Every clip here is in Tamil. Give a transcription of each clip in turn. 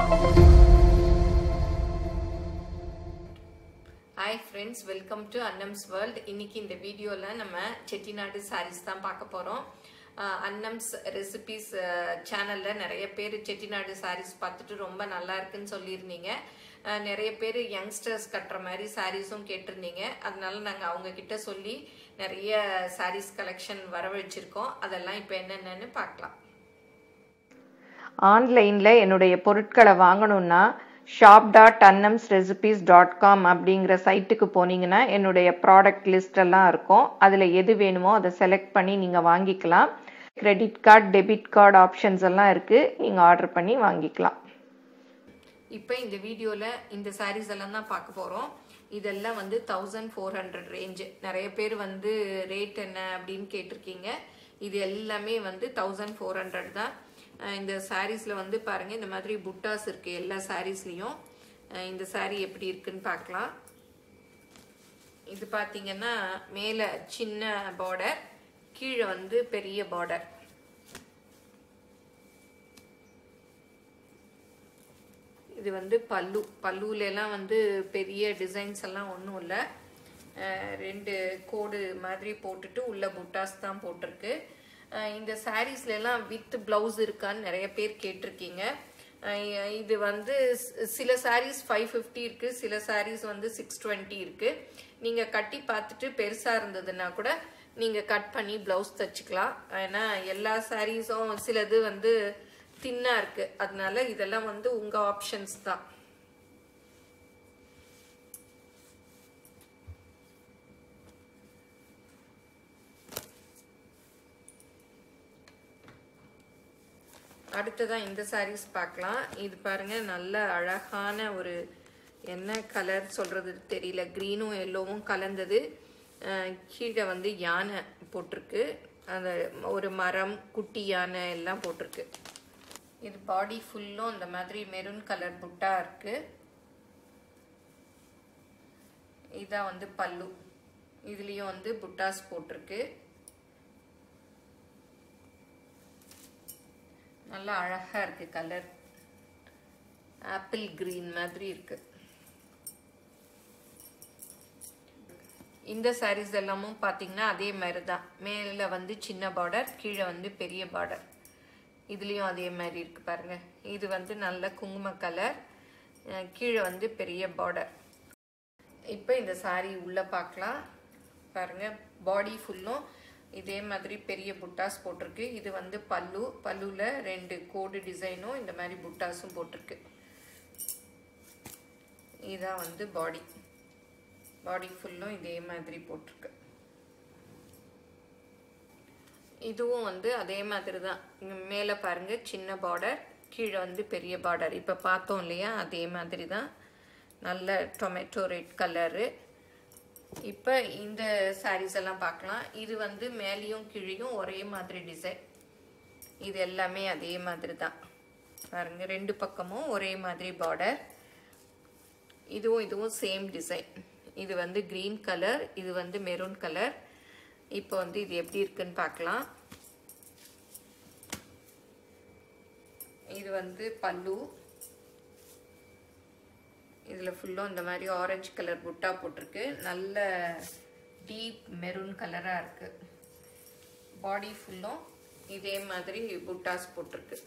Hi friends, welcome to Annams World. இன்னைக்கு இந்த வீடியோல நம்ம செட்டிநாடு sarees தான் பார்க்க போறோம். Annams recipes சேனல்ல நிறைய பேர் செட்டிநாடு sarees பார்த்துட்டு ரொம்ப நல்லா இருக்குன்னு சொல்லிருந்தீங்க. நிறைய பேர் யங்ஸ்டர்ஸ் கட்டற மாதிரி sareesம் கேட்டிருந்தீங்க. அதனால நாங்க அவங்க கிட்ட சொல்லி நிறைய sarees collection வரவழைச்சிருக்கோம். அதெல்லாம் இப்போ என்னென்னன்னு பார்க்கலாம். ஆன்லைன்ல என்னுடைய பொருட்களை வாங்கணும்னா shop.annamsrecipes.com அப்படிங்கிற சைட்டுக்கு போனீங்கன்னா என்னுடைய ப்ராடக்ட் லிஸ்ட் எல்லாம் இருக்கும். அதில் எது வேணுமோ அதை செலக்ட் பண்ணி நீங்கள் வாங்கிக்கலாம். Credit card, debit card options எல்லாம் இருக்குது. நீங்கள் ஆர்டர் பண்ணி வாங்கிக்கலாம். இப்போ இந்த வீடியோவில் இந்த sarees எல்லாம் தான் பார்க்க போகிறோம். இதெல்லாம் வந்து 1400 ரேஞ்சு. நிறைய பேர் வந்து ரேட் என்ன அப்படின்னு கேட்டிருக்கீங்க. இது எல்லாமே வந்து 1400 தான். இந்த சாரீஸ்ல வந்து பாருங்க இந்த மாதிரி புட்டாஸ் இருக்கு எல்லா சாரீஸ்லயும். இந்த சாரி எப்படி இருக்குன்னு பார்க்கலாம். இது பாத்தீங்கன்னா மேல சின்ன பார்டர், கீழே வந்து பெரிய பார்டர். இது வந்து பல்லுல எல்லாம் வந்து பெரிய டிசைன்ஸ் எல்லாம் ஒன்றும் இல்லை. ரெண்டு கோடு மாதிரி போட்டுட்டு உள்ள புட்டாஸ் தான் போட்டிருக்கு. இந்த சாரீஸ்ல எல்லாம் வித் பிளவுஸ் இருக்கான்னு நிறைய பேர் கேட்டிருக்கீங்க. இது வந்து சில சாரீஸ் 550 இருக்கு, சில சாரீஸ் வந்து 620 இருக்கு. நீங்க கட்டி பார்த்துட்டு பெருசா இருந்ததுன்னா கூட நீங்க கட் பண்ணி பிளவுஸ் தச்சுக்கலாம். ஏன்னா எல்லா சாரீஸும் சிலது வந்து தின்னா இருக்கு, அதனால இதெல்லாம் வந்து உங்க ஆப்ஷன்ஸ் தான். அடுத்ததான் இந்த சாரீஸ் பார்க்கலாம். இது பாருங்க நல்ல அழகான ஒரு என்ன கலர் சொல்றது தெரியல, கிரீனும் எல்லோவும் கலந்தது. கீழே வந்து யானை போட்டிருக்கு, அந்த ஒரு மரம், குட்டி யானை எல்லாம் போட்டிருக்கு. இது பாடி ஃபுல்லும் இந்த மாதிரி மெரூன் கலர் புட்டா இருக்கு. இதான் வந்து பல்லு, இதுலயும் வந்து புட்டாஸ் போட்டிருக்கு. நல்லா அழகா இருக்கு கலர், ஆப்பிள் கிரீன் மாதிரி இருக்கு. இந்த சாரீஸ் எல்லாமும் பாத்தீங்கன்னா அதே மாதிரி தான். மேல வந்து சின்ன பார்டர், கீழே வந்து பெரிய பார்டர். இதுலயும் அதே மாதிரி இருக்கு பாருங்க. இது வந்து நல்ல குங்கும கலர், கீழே வந்து பெரிய பார்டர். இப்போ இந்த சாரீ உள்ள பார்க்கலாம். பாருங்க பாடி ஃபுல்லும் இதே மாதிரி பெரிய புட்டாஸ் போட்டிருக்கு. இது வந்து பல்லுல ரெண்டு கோடு டிசைனும் இந்த மாதிரி புட்டாஸும் போட்டிருக்கு. இதான் வந்து பாடி ஃபுல்லும் இதே மாதிரி போட்டிருக்கு. இதுவும் வந்து அதே மாதிரி தான். மேலே பாருங்க சின்ன பார்டர், கீழே வந்து பெரிய பார்டர். இப்போ பார்த்தோம் இல்லையா, அதே மாதிரி தான். நல்ல டொமேட்டோ ரெட் கலரு. இப்போ இந்த சாரீஸ் எல்லாம் பார்க்கலாம். இது வந்து மேலேயும் கீழேயும் ஒரே மாதிரி டிசைன். இது எல்லாமே அதே மாதிரி தான் பாருங்க, ரெண்டு பக்கமும் ஒரே மாதிரி பார்டர். இதுவும் சேம் டிசைன். இது வந்து கிரீன் கலர், இது வந்து மெரூன் கலர். இப்போ வந்து இது எப்படி இருக்குன்னு பார்க்கலாம். இது வந்து பல்லு, இதில் ஃபுல்லும் இந்த மாதிரி ஆரஞ்சு கலர் புட்டா போட்டிருக்கு. நல்ல டீப் மெரூன் கலராக இருக்கு. பாடி ஃபுல்லும் இதே மாதிரி புட்டாஸ் போட்டிருக்கு.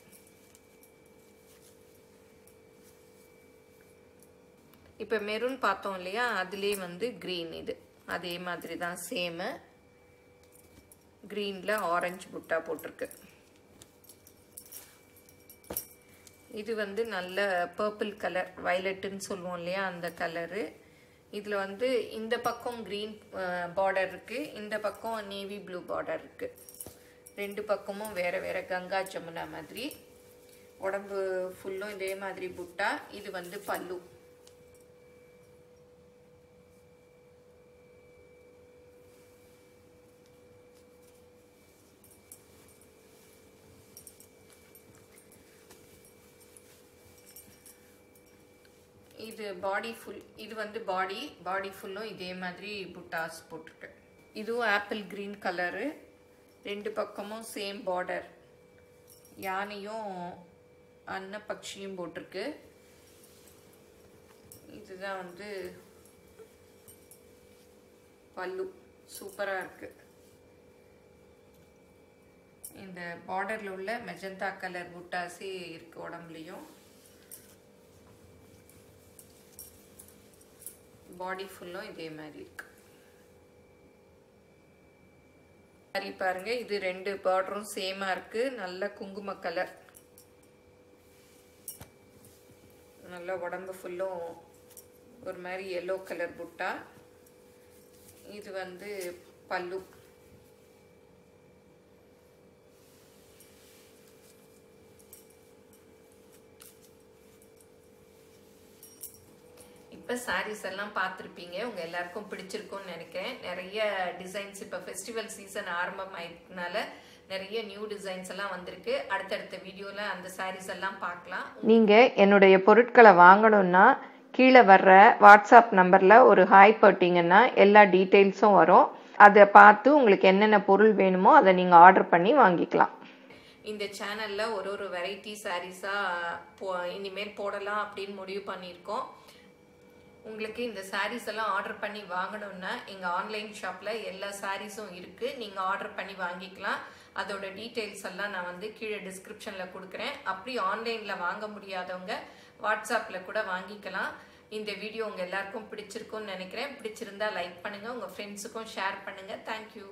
இப்போ மெரூன் பார்த்தோம் இல்லையா, அதுலேயே வந்து கிரீன், இது அதே மாதிரி தான் சேமு. கிரீனில் ஆரஞ்சு புட்டா போட்டிருக்கு. இது வந்து நல்ல பர்பிள் கலர், வயலட்டுன்னு சொல்லுவோம் இல்லையா, அந்த கலரு. இதில் வந்து இந்த பக்கம் கிரீன் பார்டர் இருக்கு, இந்த பக்கம் நேவி ப்ளூ பார்டர் இருக்கு. ரெண்டு பக்கமும் வேற வேற கங்கா ஜமுனா மாதிரி. உடம்பு ஃபுல்லும் இதே மாதிரி புட்டா. இது வந்து பல்லு. இது பாடி ஃபுல், இது வந்து பாடி ஃபுல்லும் இதே மாதிரி புட்டாஸ் போட்டிருக்கு. இதுவும் ஆப்பிள் கிரீன் கலரு, ரெண்டு பக்கமும் சேம் பார்டர். யானையும் அன்னப்பட்சியும் போட்டிருக்கு. இதுதான் வந்து பல்லு சூப்பராக இருக்கு. இந்த பார்டரில் உள்ள மெஜந்தா கலர் புட்டாஸே இருக்கு உடம்புலையும். பாடி ஃபுல்லும் இதே மாதிரி இருக்கு. சரி பாருங்க, இது ரெண்டு பார்டரும் சேமா இருக்கு. நல்ல குங்கும கலர், நல்ல உடம்பு ஃபுல்லும் ஒரு மாதிரி எல்லோ கலர் புட்டா. இது வந்து பல்லு. இப்போ சாரீஸ் எல்லாம் பார்த்துருப்பீங்க, உங்கள் எல்லாருக்கும் பிடிச்சிருக்கும்னு நினைக்கிறேன். நிறைய டிசைன்ஸ் இப்போ ஃபெஸ்டிவல் சீசன் ஆரம்பமாயிருக்கனால நிறைய நியூ டிசைன்ஸ் எல்லாம் வந்திருக்கு. அடுத்தடுத்த வீடியோவில் அந்த சாரீஸ் எல்லாம் பார்க்கலாம். நீங்கள் என்னுடைய பொருட்களை வாங்கணும்னா கீழே வர்ற வாட்ஸ்அப் நம்பரில் ஒரு ஹாய் போட்டிங்கன்னா எல்லா டீட்டெயில்ஸும் வரும். அதை பார்த்து உங்களுக்கு என்னென்ன பொருள் வேணுமோ அதை நீங்கள் ஆர்டர் பண்ணி வாங்கிக்கலாம். இந்த சேனலில் ஒரு வெரைட்டி சாரீஸாக இனிமேல் போடலாம் அப்படின்னு முடிவு பண்ணியிருக்கோம். உங்களுக்கு இந்த சாரீஸ் எல்லாம் ஆர்டர் பண்ணி வாங்கணும்னா எங்கள் ஆன்லைன் ஷாப்பில் எல்லா சாரீஸும் இருக்குது. நீங்கள் ஆர்டர் பண்ணி வாங்கிக்கலாம். அதோட டீட்டெயில்ஸ் எல்லாம் நான் வந்து கீழே டிஸ்கிரிப்ஷனில் கொடுக்குறேன். அப்படி ஆன்லைனில் வாங்க முடியாதவங்க வாட்ஸ்அப்பில் கூட வாங்கிக்கலாம். இந்த வீடியோ உங்கள் எல்லாருக்கும் பிடிச்சிருக்கும்னு நினைக்கிறேன். பிடிச்சிருந்தா லைக் பண்ணுங்கள், உங்கள் ஃப்ரெண்ட்ஸுக்கும் ஷேர் பண்ணுங்கள். தேங்க்யூ.